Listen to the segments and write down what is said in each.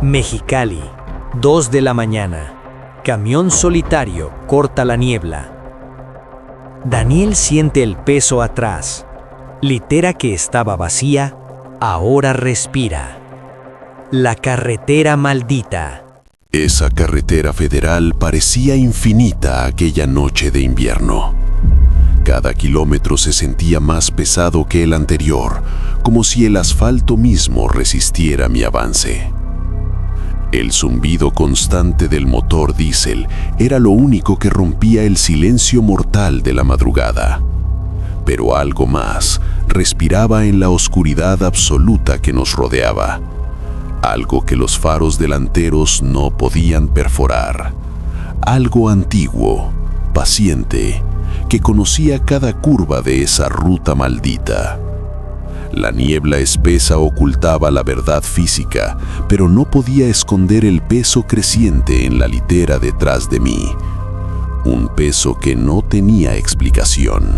Mexicali, 2 de la mañana. Camión solitario corta la niebla. Daniel siente el peso atrás. Litera que estaba vacía, ahora respira. La carretera maldita. Esa carretera federal parecía infinita aquella noche de invierno. Cada kilómetro se sentía más pesado que el anterior, como si el asfalto mismo resistiera mi avance. El zumbido constante del motor diésel era lo único que rompía el silencio mortal de la madrugada. Pero algo más respiraba en la oscuridad absoluta que nos rodeaba. Algo que los faros delanteros no podían perforar. Algo antiguo, paciente, que conocía cada curva de esa ruta maldita. La niebla espesa ocultaba la verdad física, pero no podía esconder el peso creciente en la litera detrás de mí. Un peso que no tenía explicación.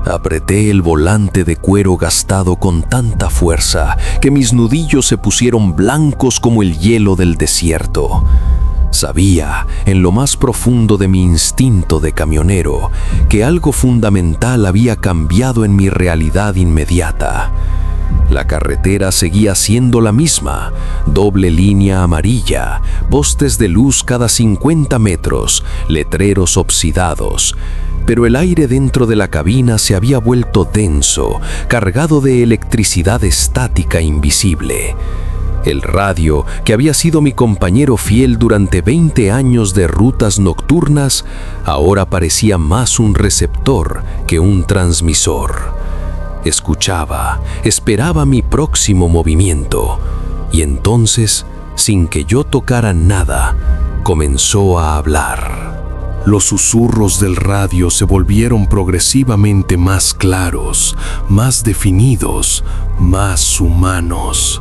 Apreté el volante de cuero gastado con tanta fuerza que mis nudillos se pusieron blancos como el hielo del desierto. Sabía, en lo más profundo de mi instinto de camionero, que algo fundamental había cambiado en mi realidad inmediata. La carretera seguía siendo la misma, doble línea amarilla, postes de luz cada 50 metros, letreros oxidados. Pero el aire dentro de la cabina se había vuelto denso, cargado de electricidad estática invisible. El radio, que había sido mi compañero fiel durante 20 años de rutas nocturnas, ahora parecía más un receptor que un transmisor. Escuchaba, esperaba mi próximo movimiento, y entonces, sin que yo tocara nada, comenzó a hablar. Los susurros del radio se volvieron progresivamente más claros, más definidos, más humanos.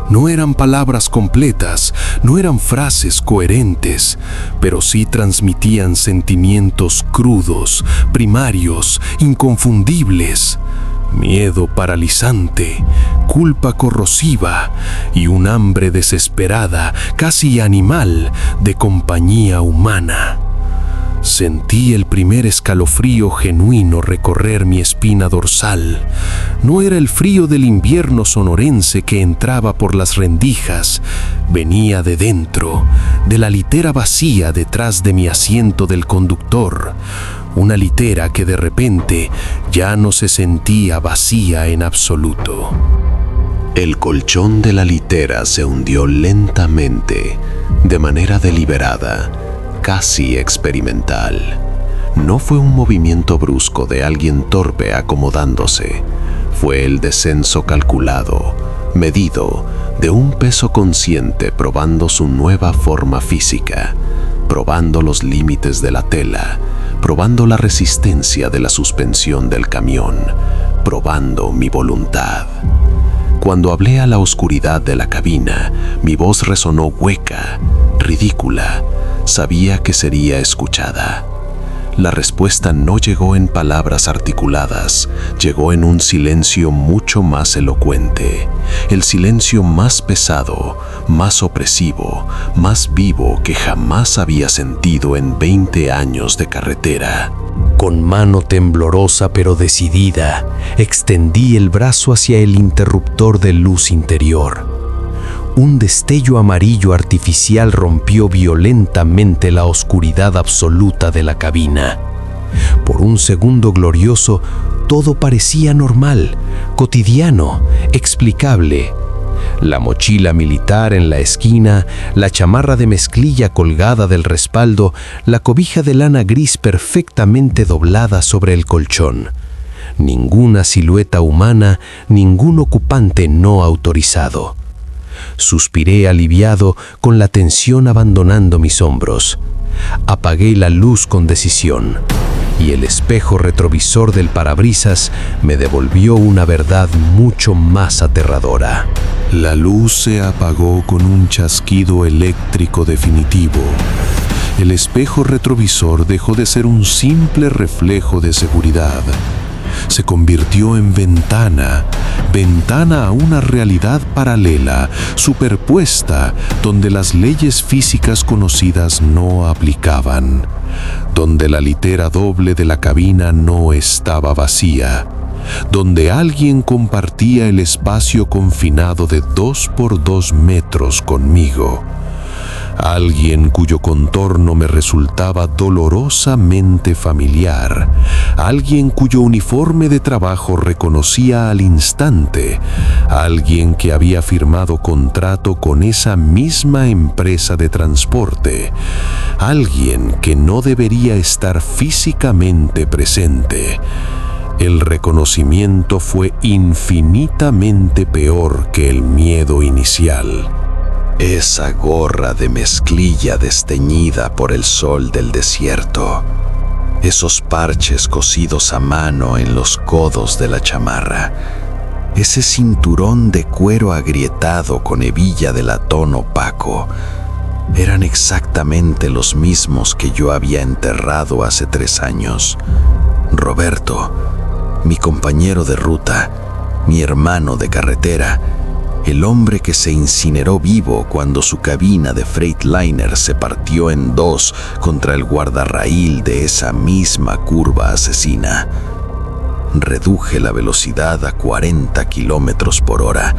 No eran palabras completas, no eran frases coherentes, pero sí transmitían sentimientos crudos, primarios, inconfundibles. Miedo paralizante, culpa corrosiva y un hambre desesperada, casi animal, de compañía humana. Sentí el primer escalofrío genuino recorrer mi espina dorsal. No era el frío del invierno sonorense que entraba por las rendijas, venía de dentro, de la litera vacía detrás de mi asiento del conductor. Una litera que de repente ya no se sentía vacía en absoluto. El colchón de la litera se hundió lentamente, de manera deliberada, casi experimental. No fue un movimiento brusco de alguien torpe acomodándose. Fue el descenso calculado, medido, de un peso consciente probando su nueva forma física, probando los límites de la tela, probando la resistencia de la suspensión del camión, probando mi voluntad. Cuando hablé a la oscuridad de la cabina, mi voz resonó hueca, ridícula. Sabía que sería escuchada. La respuesta no llegó en palabras articuladas, llegó en un silencio mucho más elocuente, el silencio más pesado, más opresivo, más vivo que jamás había sentido en 20 años de carretera. Con mano temblorosa pero decidida, extendí el brazo hacia el interruptor de luz interior. Un destello amarillo artificial rompió violentamente la oscuridad absoluta de la cabina. Por un segundo glorioso, todo parecía normal, cotidiano, explicable. La mochila militar en la esquina, la chamarra de mezclilla colgada del respaldo, la cobija de lana gris perfectamente doblada sobre el colchón. Ninguna silueta humana, ningún ocupante no autorizado. Suspiré aliviado, con la tensión abandonando mis hombros. Apagué la luz con decisión, y el espejo retrovisor del parabrisas me devolvió una verdad mucho más aterradora. La luz se apagó con un chasquido eléctrico definitivo. El espejo retrovisor dejó de ser un simple reflejo de seguridad. se convirtió en ventana a una realidad paralela, superpuesta, donde las leyes físicas conocidas no aplicaban, donde la litera doble de la cabina no estaba vacía, donde alguien compartía el espacio confinado de 2 por 2 metros conmigo. Alguien cuyo contorno me resultaba dolorosamente familiar, alguien cuyo uniforme de trabajo reconocía al instante, alguien que había firmado contrato con esa misma empresa de transporte, alguien que no debería estar físicamente presente. El reconocimiento fue infinitamente peor que el miedo inicial. Esa gorra de mezclilla desteñida por el sol del desierto, esos parches cosidos a mano en los codos de la chamarra, ese cinturón de cuero agrietado con hebilla de latón opaco, eran exactamente los mismos que yo había enterrado hace 3 años. Roberto, mi compañero de ruta, mi hermano de carretera, el hombre que se incineró vivo cuando su cabina de Freightliner se partió en 2 contra el guardarraíl de esa misma curva asesina. Reduje la velocidad a 40 kilómetros por hora.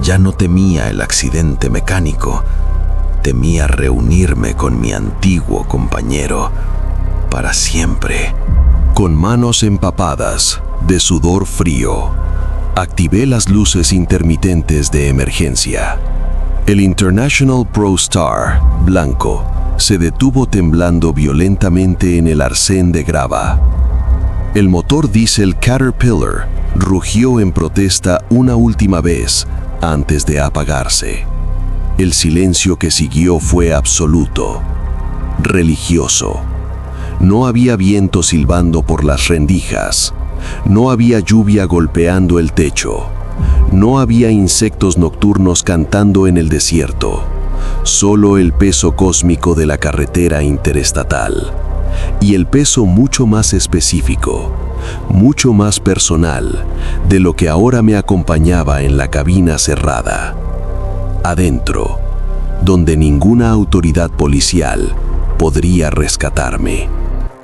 Ya no temía el accidente mecánico, temía reunirme con mi antiguo compañero para siempre. Con manos empapadas de sudor frío, activé las luces intermitentes de emergencia. El International ProStar, blanco, se detuvo temblando violentamente en el arcén de grava. El motor diésel Caterpillar rugió en protesta una última vez antes de apagarse. El silencio que siguió fue absoluto, religioso. No había viento silbando por las rendijas. No había lluvia golpeando el techo. No había insectos nocturnos cantando en el desierto. Solo el peso cósmico de la carretera interestatal. Y el peso mucho más específico, mucho más personal, de lo que ahora me acompañaba en la cabina cerrada. Adentro, donde ninguna autoridad policial podría rescatarme.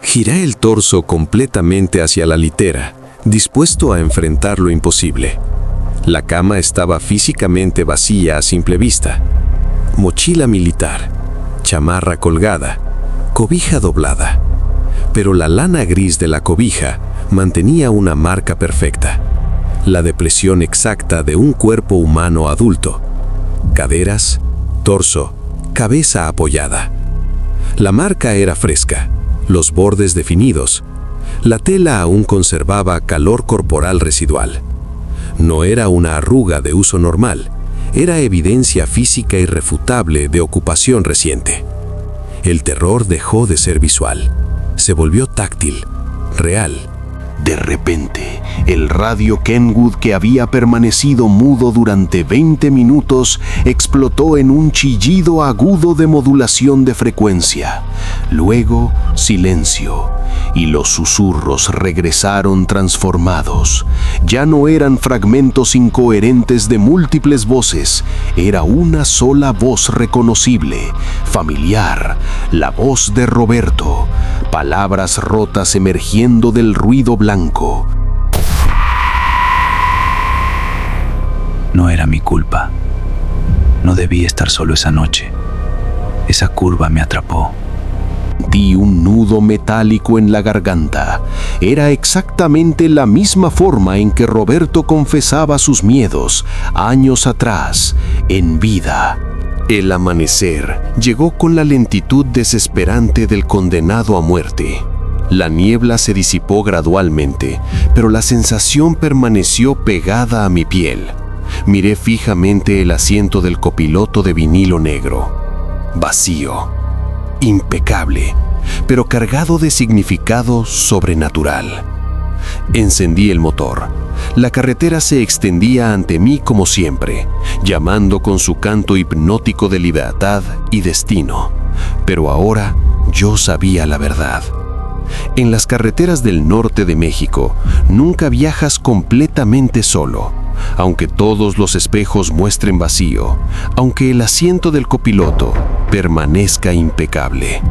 Giré el torso completamente hacia la litera, dispuesto a enfrentar lo imposible. La cama estaba físicamente vacía a simple vista. Mochila militar, chamarra colgada, cobija doblada. Pero la lana gris de la cobija mantenía una marca perfecta, la depresión exacta de un cuerpo humano adulto. Caderas, torso, cabeza apoyada. La marca era fresca, los bordes definidos. La tela aún conservaba calor corporal residual. No era una arruga de uso normal, era evidencia física irrefutable de ocupación reciente. El terror dejó de ser visual, se volvió táctil, real. De repente, el radio Kenwood, que había permanecido mudo durante 20 minutos, explotó en un chillido agudo de modulación de frecuencia. Luego, silencio, y los susurros regresaron transformados. Ya no eran fragmentos incoherentes de múltiples voces, era una sola voz reconocible, familiar, la voz de Roberto. Palabras rotas emergiendo del ruido blanco. No era mi culpa. No debí estar solo esa noche. Esa curva me atrapó. Sentí un nudo metálico en la garganta. Era exactamente la misma forma en que Roberto confesaba sus miedos años atrás, en vida. El amanecer llegó con la lentitud desesperante del condenado a muerte. La niebla se disipó gradualmente, pero la sensación permaneció pegada a mi piel. Miré fijamente el asiento del copiloto de vinilo negro. Vacío, impecable, pero cargado de significado sobrenatural. Encendí el motor. La carretera se extendía ante mí como siempre, llamando con su canto hipnótico de libertad y destino. Pero ahora yo sabía la verdad. En las carreteras del norte de México, nunca viajas completamente solo. Aunque todos los espejos muestren vacío, aunque el asiento del copiloto permanezca impecable.